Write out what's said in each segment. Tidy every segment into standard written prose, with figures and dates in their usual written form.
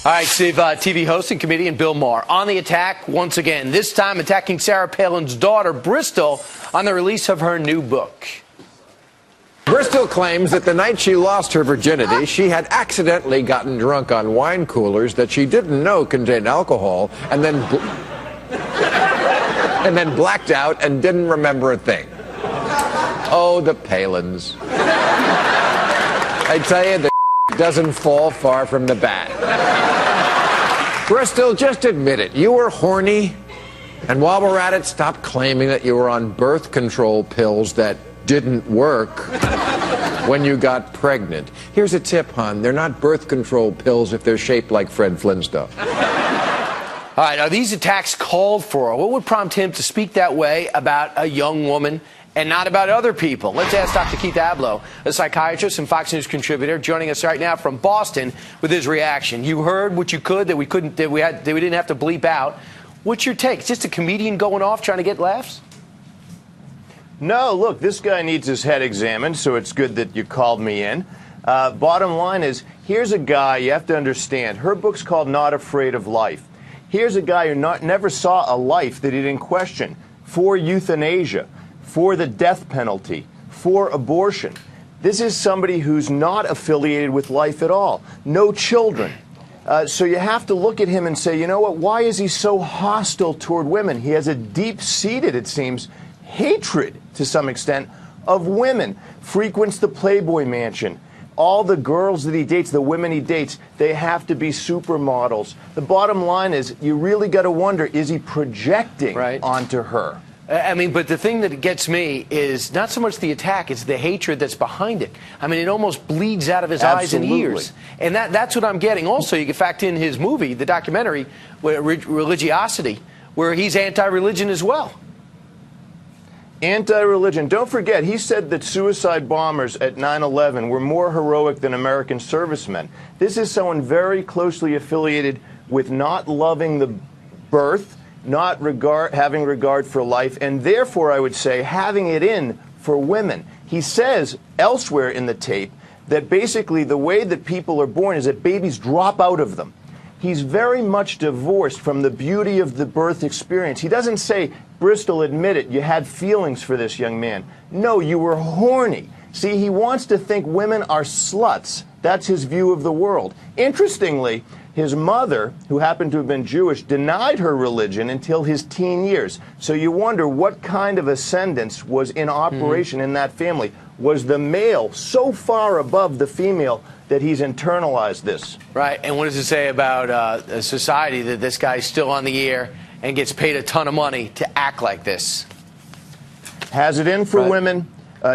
All right, Steve, TV host and comedian Bill Maher on the attack once again, this time attacking Sarah Palin's daughter, Bristol, on the release of her new book. Bristol claims that the night she lost her virginity, she had accidentally gotten drunk on wine coolers that she didn't know contained alcohol, and then blacked out and didn't remember a thing. Oh, the Palins. I tell you, the doesn't fall far from the bat. Bristol, just admit it. You were horny. And while we're at it, stop claiming that you were on birth control pills that didn't work when you got pregnant. Here's a tip, hon. They're not birth control pills if they're shaped like Fred Flintstone. All right, are these attacks called for? What would prompt him to speak that way about a young woman and not about other people? Let's ask Dr. Keith Abloh, a psychiatrist and Fox News contributor, joining us right now from Boston with his reaction. You heard what you could that we didn't have to bleep out. What's your take? Is just a comedian going off trying to get laughs? No, look, this guy needs his head examined, so it's good that you called me in. Bottom line is, here's a guy you have to understand. Her book's called Not Afraid of Life. Here's a guy who never saw a life that he didn't question for euthanasia, for the death penalty, for abortion. This is somebody who's not affiliated with life at all. No children. So you have to look at him and say, you know what, why is he so hostile toward women? He has a deep-seated, it seems, hatred, to some extent, of women. Frequents the Playboy Mansion. All the girls that he dates, the women he dates, they have to be supermodels. The bottom line is, you really got to wonder, is he projecting onto her? I mean, but the thing that gets me is not so much the attack, it's the hatred that's behind it. I mean, it almost bleeds out of his eyes and ears. And that's what I'm getting. Also, you can factor in his movie, the documentary, Religiosity, where he's anti-religion as well. Anti-religion. Don't forget, he said that suicide bombers at 9/11 were more heroic than American servicemen. This is someone very closely affiliated with not loving the birth, not having regard for life, and therefore, I would say, having it in for women. He says elsewhere in the tape that basically the way that people are born is that babies drop out of them. He's very much divorced from the beauty of the birth experience. He doesn't say, Bristol, admit it, you had feelings for this young man. No, you were horny. See, he wants to think women are sluts. That's his view of the world. Interestingly, his mother, who happened to have been Jewish, denied her religion until his teen years. So you wonder what kind of ascendance was in operation in that family. Was the male so far above the female that he's internalized this? Right, and what does it say about a society that this guy's still on the air and gets paid a ton of money to act like this? Has it in for women,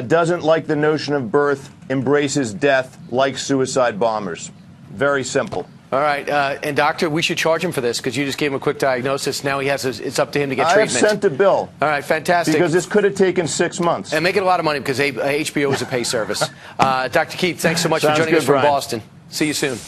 doesn't like the notion of birth, embraces death, likes suicide bombers. Very simple. All right, and doctor, we should charge him for this because you just gave him a quick diagnosis. Now he has it's up to him to get treatment. I have sent a bill. All right, fantastic. Because this could have taken 6 months. And make it a lot of money because HBO is a pay service. Dr. Keith, thanks so much for joining us from Boston. See you soon.